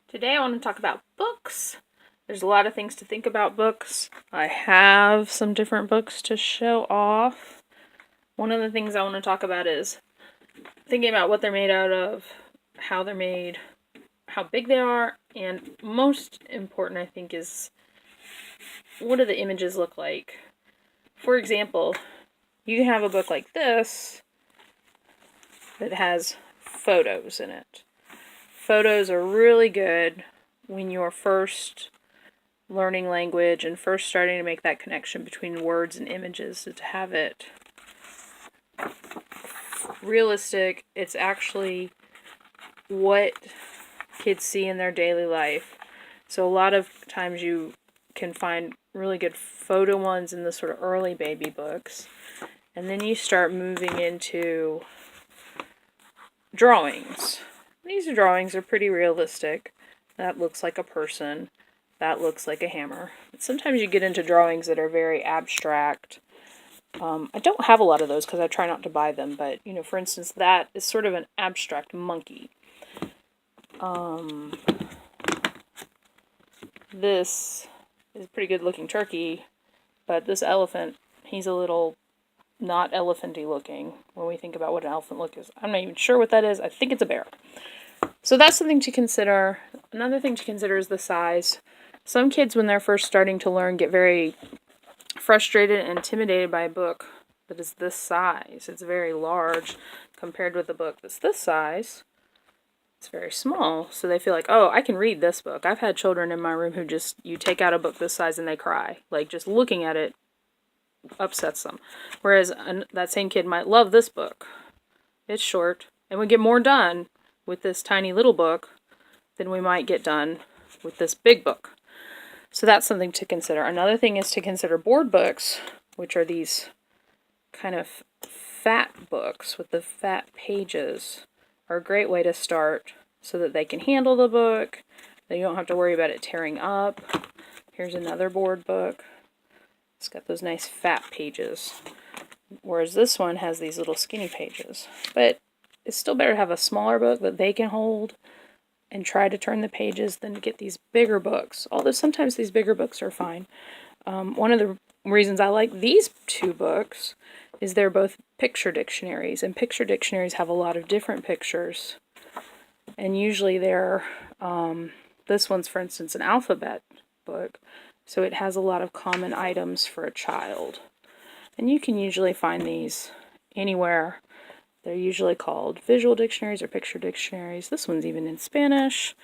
Today I want to talk about books. There's a lot of things to think about books. I have some different books to show off. One of the things I want to talk about is thinking about what they're made out of, how they're made, how big they are, and most important I think is what do the images look like. For example, you can have a book like this that has photos in it. Photos are really good when you're first learning language and first starting to make that connection between words and images. So to have it realistic, it's actually what kids see in their daily life. So a lot of times you can find really good photo ones in the sort of early baby books. And then you start moving into drawings. These drawings are pretty realistic. That looks like a person. That looks like a hammer. But sometimes you get into drawings that are very abstract. I don't have a lot of those because I try not to buy them, but, for instance, that is sort of an abstract monkey. This is a pretty good looking turkey, but this elephant, he's a little not elephanty looking when we think about what an elephant look is. I'm not even sure what that is. I think it's a bear. So that's something to consider. Another thing to consider is the size. Some kids, when they're first starting to learn, get very frustrated and intimidated by a book that is this size. It's very large compared with a book that's this size. It's very small, so they feel like, oh, I can read this book. I've had children in my room who you take out a book this size and they cry. Like, just looking at it upsets them. Whereas that same kid might love this book. It's short, and we get more done with this tiny little book than we might get done with this big book. So that's something to consider. Another thing is to consider board books, which are these kind of fat books with the fat pages, are a great way to start so that they can handle the book. Then you don't have to worry about it tearing up. Here's another board book. It's got those nice fat pages, whereas this one has these little skinny pages. But it's still better to have a smaller book that they can hold and try to turn the pages than to get these bigger books, although sometimes these bigger books are fine. One of the reasons I like these two books is they're both picture dictionaries, and picture dictionaries have a lot of different pictures, and usually they're, this one's, for instance, an alphabet book, so it has a lot of common items for a child. And you can usually find these anywhere. They're usually called visual dictionaries or picture dictionaries. This one's even in Spanish.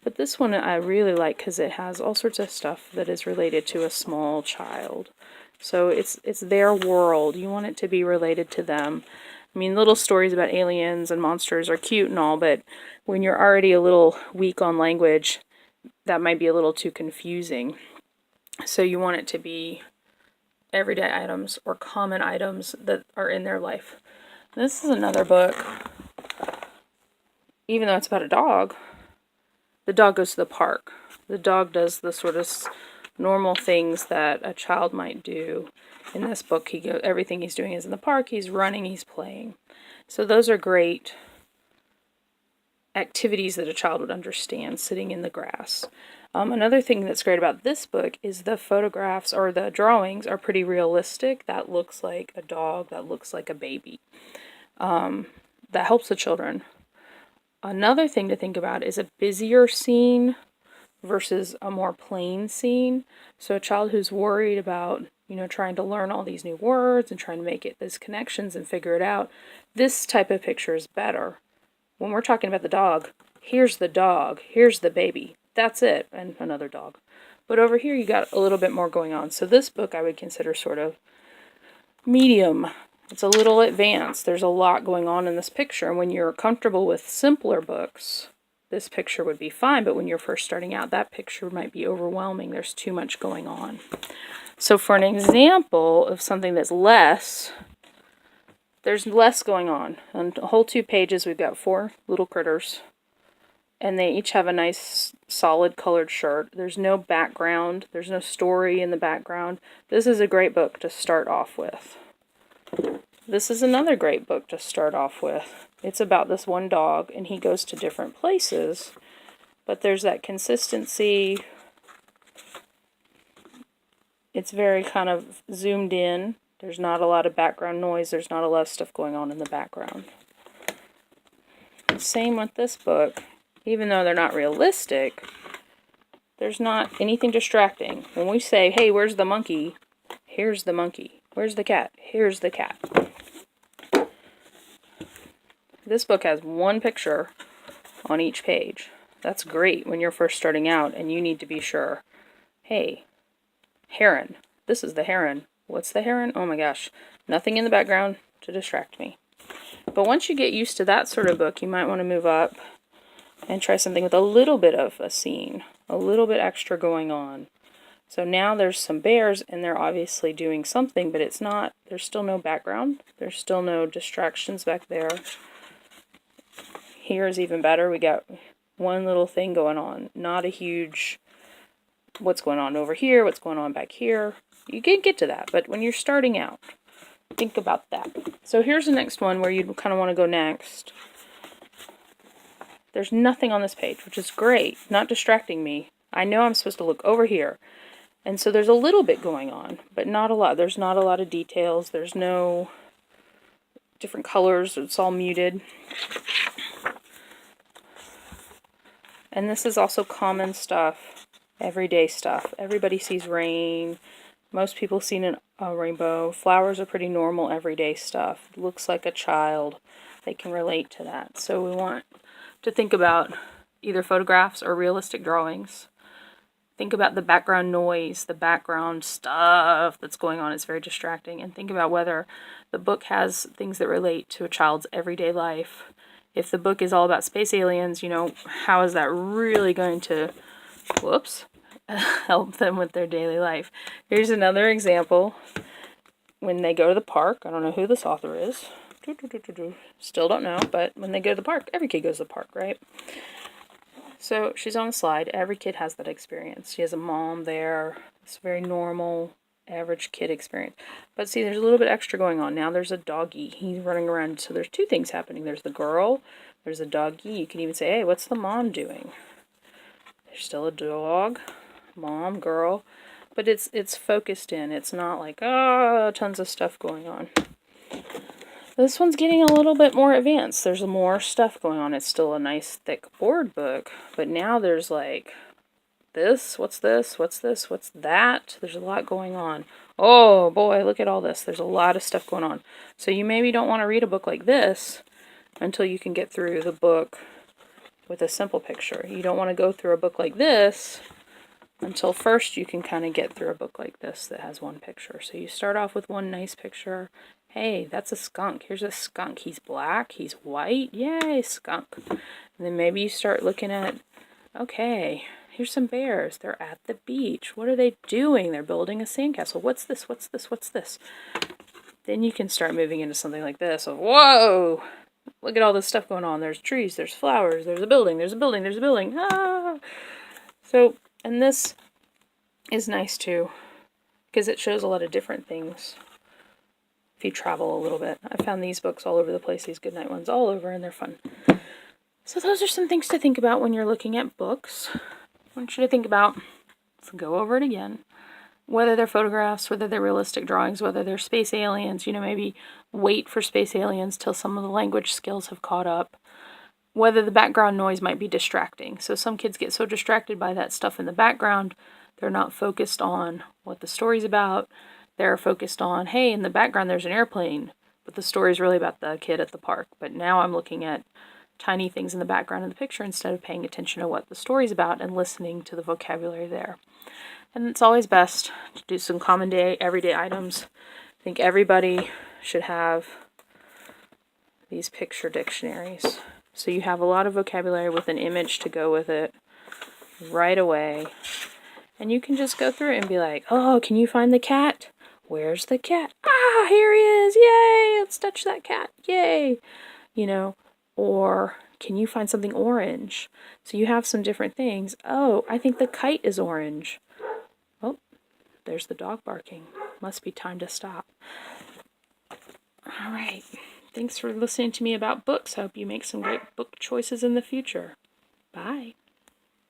But this one I really like because it has all sorts of stuff that is related to a small child. So it's their world. You want it to be related to them. I mean, little stories about aliens and monsters are cute and all, but when you're already a little weak on language, that might be a little too confusing. So you want it to be everyday items or common items that are in their life. This is another book. Even though it's about a dog, the dog goes to the park. The dog does the sort of normal things that a child might do. In this book, everything he's doing is in the park. He's running, he's playing. So those are great activities that a child would understand, sitting in the grass. Another thing that's great about this book is the photographs or the drawings are pretty realistic. That looks like a dog, that looks like a baby. That helps the children. Another thing to think about is a busier scene versus a more plain scene. So a child who's worried about, trying to learn all these new words and trying to make these connections and figure it out, this type of picture is better. When we're talking about the dog, here's the baby. That's it, and another dog. But over here you got a little bit more going on. So this book I would consider sort of medium. It's a little advanced. There's a lot going on in this picture. And when you're comfortable with simpler books, this picture would be fine. But when you're first starting out, that picture might be overwhelming. There's too much going on. So for an example of something that's less, there's less going on. On the whole 2 pages, we've got 4 little critters. And they each have a nice solid colored shirt. There's no background. There's no story in the background. This is a great book to start off with. This is another great book to start off with. It's about this one dog, and he goes to different places but there's that consistency. It's very kind of zoomed in. There's not a lot of background noise. There's not a lot of stuff going on in the background. Same with this book. Even though they're not realistic, there's not anything distracting. When we say, hey, where's the monkey? Here's the monkey. Where's the cat? Here's the cat. This book has one picture on each page. That's great when you're first starting out and you need to be sure. Hey, heron. This is the heron. What's the heron? Oh my gosh. Nothing in the background to distract me. But once you get used to that sort of book, you might want to move up and try something with a little bit of a scene. A little bit extra going on. So now there's some bears and they're obviously doing something, but it's not, there's still no background. There's still no distractions back there. Here is even better. We got one little thing going on. Not a huge, what's going on over here, what's going on back here. You can get to that, but when you're starting out, think about that. So here's the next one where you kind of want to go next. There's nothing on this page, which is great. Not distracting me. I know I'm supposed to look over here. And so there's a little bit going on, but not a lot. There's not a lot of details. There's no different colors. It's all muted. And this is also common stuff, everyday stuff. Everybody sees rain. Most people see a rainbow. Flowers are pretty normal, everyday stuff. It looks like a child. They can relate to that. So we want to think about either photographs or realistic drawings. Think about the background noise, the background stuff that's going on. It's very distracting. And think about whether the book has things that relate to a child's everyday life. If the book is all about space aliens, you know, how is that really going to, help them with their daily life? Here's another example. When they go to the park, I don't know who this author is. Still don't know, but when they go to the park, every kid goes to the park, right? So she's on a slide. Every kid has that experience. She has a mom there. It's a very normal, average kid experience. But see, there's a little bit extra going on. Now there's a doggy. He's running around. So there's two things happening. There's the girl. There's a doggy. You can even say, hey, what's the mom doing? There's still a dog. Mom, girl. But it's focused in. It's not like, tons of stuff going on. This one's getting a little bit more advanced. There's more stuff going on. It's still a nice thick board book, but now there's like this, what's this, what's this, what's that? There's a lot going on. Oh boy, look at all this. There's a lot of stuff going on. So you maybe don't want to read a book like this until you can get through the book with a simple picture. You don't want to go through a book like this until first you can kind of get through a book like this that has one picture. So you start off with one nice picture. Hey, that's a skunk. Here's a skunk. He's black. He's white. Yay, skunk. And then maybe you start looking at, okay, here's some bears. They're at the beach. What are they doing? They're building a sandcastle. What's this? What's this? What's this? Then you can start moving into something like this. Of, whoa! Look at all this stuff going on. There's trees. There's flowers. There's a building. There's a building. There's a building. Ah! So, and this is nice too, because it shows a lot of different things. If you travel a little bit. I found these books all over the place, these Goodnight ones all over, and they're fun. So those are some things to think about when you're looking at books. I want you to think about, let's go over it again, whether they're photographs, whether they're realistic drawings, whether they're space aliens, you know, maybe wait for space aliens till some of the language skills have caught up. Whether the background noise might be distracting. So some kids get so distracted by that stuff in the background, they're not focused on what the story's about. They're focused on, hey, in the background there's an airplane, but the story's really about the kid at the park. But now I'm looking at tiny things in the background of the picture instead of paying attention to what the story's about and listening to the vocabulary there. And it's always best to do some common everyday items. I think everybody should have these picture dictionaries. So you have a lot of vocabulary with an image to go with it right away. And you can just go through it and be like, oh, can you find the cat? Where's the cat? Ah, here he is. Yay, let's touch that cat. Yay. You know, or can you find something orange? So you have some different things. Oh, I think the kite is orange. Oh, there's the dog barking. Must be time to stop. All right. Thanks for listening to me about books. I hope you make some great book choices in the future. Bye.